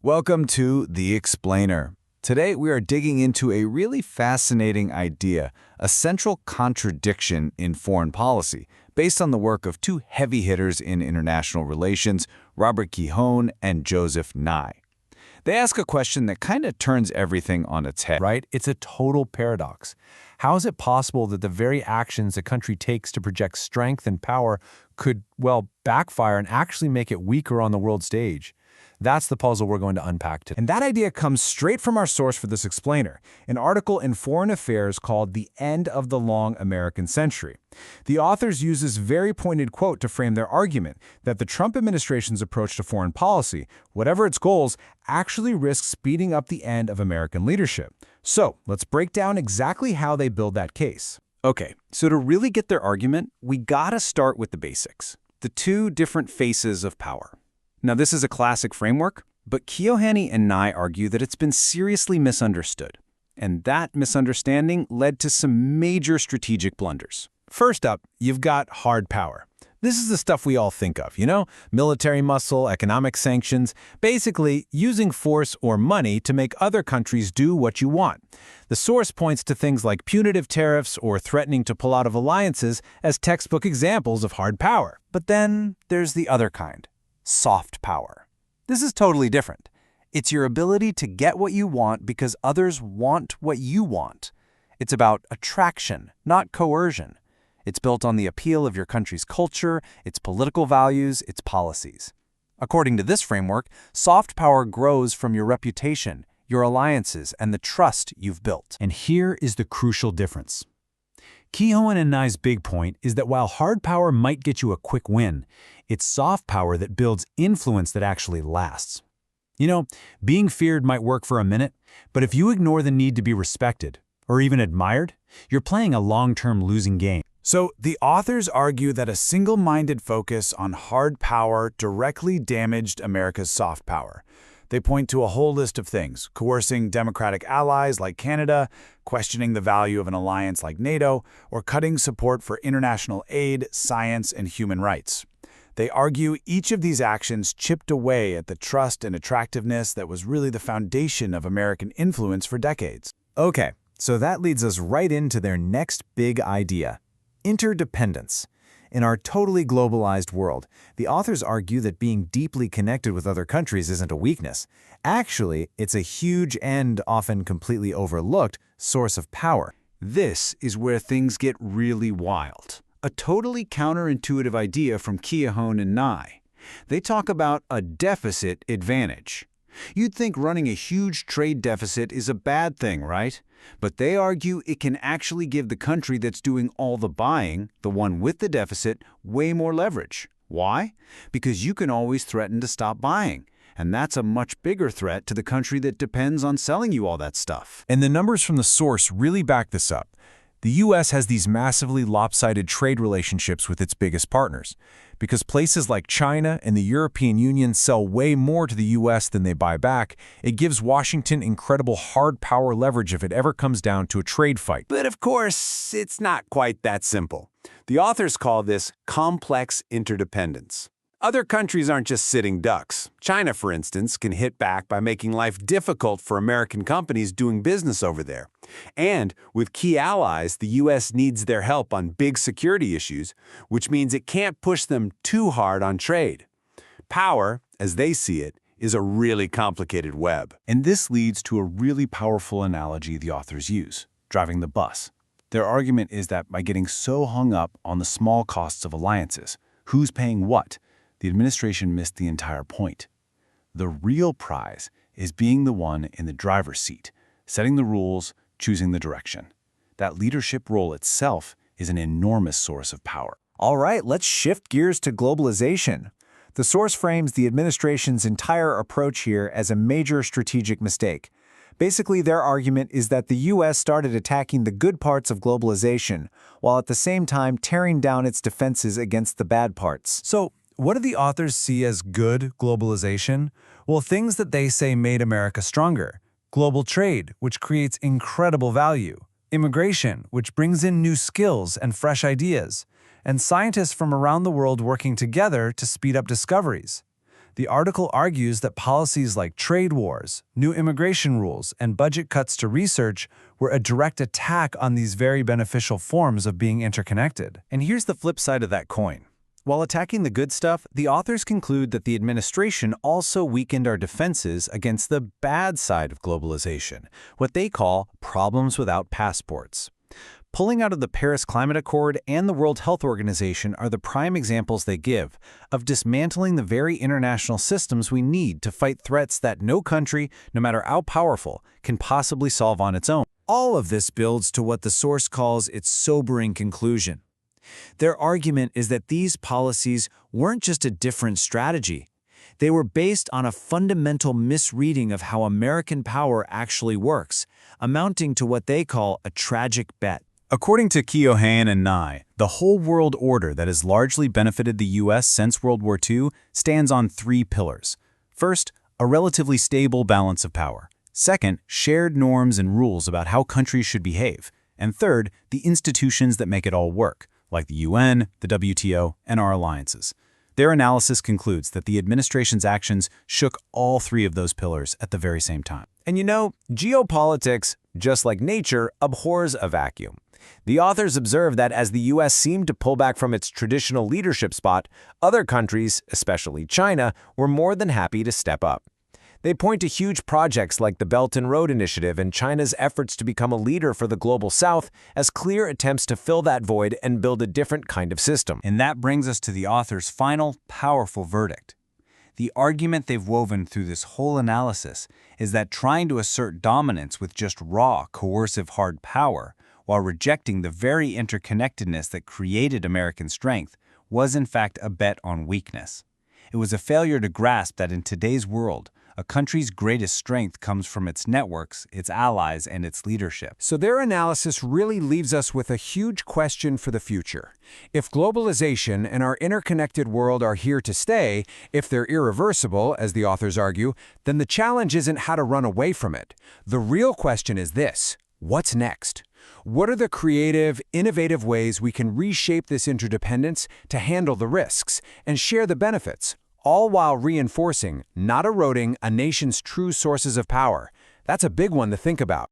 Welcome to The Explainer. Today we are digging into a really fascinating idea, a central contradiction in foreign policy, based on the work of two heavy hitters in international relations, Robert Guihon and Joseph Nye. They ask a question that kind of turns everything on its head. Right? It's a total paradox. How is it possible that the very actions a country takes to project strength and power could, backfire and actually make it weaker on the world stage? That's the puzzle we're going to unpack today. And that idea comes straight from our source for this explainer, an article in Foreign Affairs called The End of the Long American Century. The authors use this very pointed quote to frame their argument that the Trump administration's approach to foreign policy, whatever its goals, actually risks speeding up the end of American leadership. So, let's break down exactly how they build that case. Okay, so to really get their argument, we gotta start with the basics, the two different faces of power. Now, this is a classic framework, but Guihon and Nye argue that it's been seriously misunderstood. And that misunderstanding led to some major strategic blunders. First up, you've got hard power. This is the stuff we all think of, military muscle, economic sanctions, basically using force or money to make other countries do what you want. The source points to things like punitive tariffs or threatening to pull out of alliances as textbook examples of hard power. But then there's the other kind. Soft power. This is totally different. It's your ability to get what you want because others want what you want. It's about attraction, not coercion. It's built on the appeal of your country's culture, its political values, its policies. According to this framework, soft power grows from your reputation, your alliances, and the trust you've built. And here is the crucial difference. Guihon and Nye's big point is that while hard power might get you a quick win, it's soft power that builds influence that actually lasts. Being feared might work for a minute, but if you ignore the need to be respected, or even admired, you're playing a long-term losing game. So the authors argue that a single-minded focus on hard power directly damaged America's soft power. They point to a whole list of things, coercing democratic allies like Canada, questioning the value of an alliance like NATO, or cutting support for international aid, science, and human rights. They argue each of these actions chipped away at the trust and attractiveness that was really the foundation of American influence for decades. Okay, so that leads us right into their next big idea: interdependence. In our totally globalized world, the authors argue that being deeply connected with other countries isn't a weakness. Actually, it's a huge and often completely overlooked source of power. This is where things get really wild. A totally counterintuitive idea from Guihon and Nye. They talk about a deficit advantage. You'd think running a huge trade deficit is a bad thing, right? But they argue it can actually give the country that's doing all the buying, the one with the deficit, way more leverage. Why? Because you can always threaten to stop buying. And that's a much bigger threat to the country that depends on selling you all that stuff. And the numbers from the source really back this up. The U.S. has these massively lopsided trade relationships with its biggest partners, because places like China and the European Union sell way more to the U.S. than they buy back. It gives Washington incredible hard power leverage if it ever comes down to a trade fight. But of course, it's not quite that simple. The authors call this complex interdependence. Other countries aren't just sitting ducks. China, for instance, can hit back by making life difficult for American companies doing business over there. And with key allies, the U.S. needs their help on big security issues, which means it can't push them too hard on trade. Power, as they see it, is a really complicated web. And this leads to a really powerful analogy the authors use: driving the bus. Their argument is that by getting so hung up on the small costs of alliances, who's paying what, the administration missed the entire point. The real prize is being the one in the driver's seat, setting the rules, choosing the direction. That leadership role itself is an enormous source of power. All right, let's shift gears to globalization. The source frames the administration's entire approach here as a major strategic mistake. Basically, their argument is that the U.S. started attacking the good parts of globalization, while at the same time tearing down its defenses against the bad parts. So, what do the authors see as good globalization? Well, things that they say made America stronger. Global trade, which creates incredible value. Immigration, which brings in new skills and fresh ideas. And scientists from around the world working together to speed up discoveries. The article argues that policies like trade wars, new immigration rules, and budget cuts to research were a direct attack on these very beneficial forms of being interconnected. And here's the flip side of that coin. While attacking the good stuff, the authors conclude that the administration also weakened our defenses against the bad side of globalization, what they call problems without passports. Pulling out of the Paris Climate Accord and the World Health Organization are the prime examples they give of dismantling the very international systems we need to fight threats that no country, no matter how powerful, can possibly solve on its own. All of this builds to what the source calls its sobering conclusion. Their argument is that these policies weren't just a different strategy. They were based on a fundamental misreading of how American power actually works, amounting to what they call a tragic bet. According to Keohane and Nye, the whole world order that has largely benefited the U.S. since World War II stands on 3 pillars. First, a relatively stable balance of power. Second, shared norms and rules about how countries should behave. And third, the institutions that make it all work, like the UN, the WTO, and our alliances. Their analysis concludes that the administration's actions shook all 3 of those pillars at the very same time. And you know, geopolitics, just like nature, abhors a vacuum. The authors observe that as the U.S. seemed to pull back from its traditional leadership spot, other countries, especially China, were more than happy to step up. They point to huge projects like the Belt and Road Initiative and China's efforts to become a leader for the Global South as clear attempts to fill that void and build a different kind of system. And that brings us to the author's final, powerful verdict. The argument they've woven through this whole analysis is that trying to assert dominance with just raw, coercive hard power, while rejecting the very interconnectedness that created American strength, was in fact a bet on weakness. It was a failure to grasp that in today's world, a country's greatest strength comes from its networks, its allies, and its leadership. So their analysis really leaves us with a huge question for the future. If globalization and our interconnected world are here to stay, if they're irreversible, as the authors argue, then the challenge isn't how to run away from it. The real question is this: what's next? What are the creative, innovative ways we can reshape this interdependence to handle the risks and share the benefits, all while reinforcing, not eroding, a nation's true sources of power? That's a big one to think about.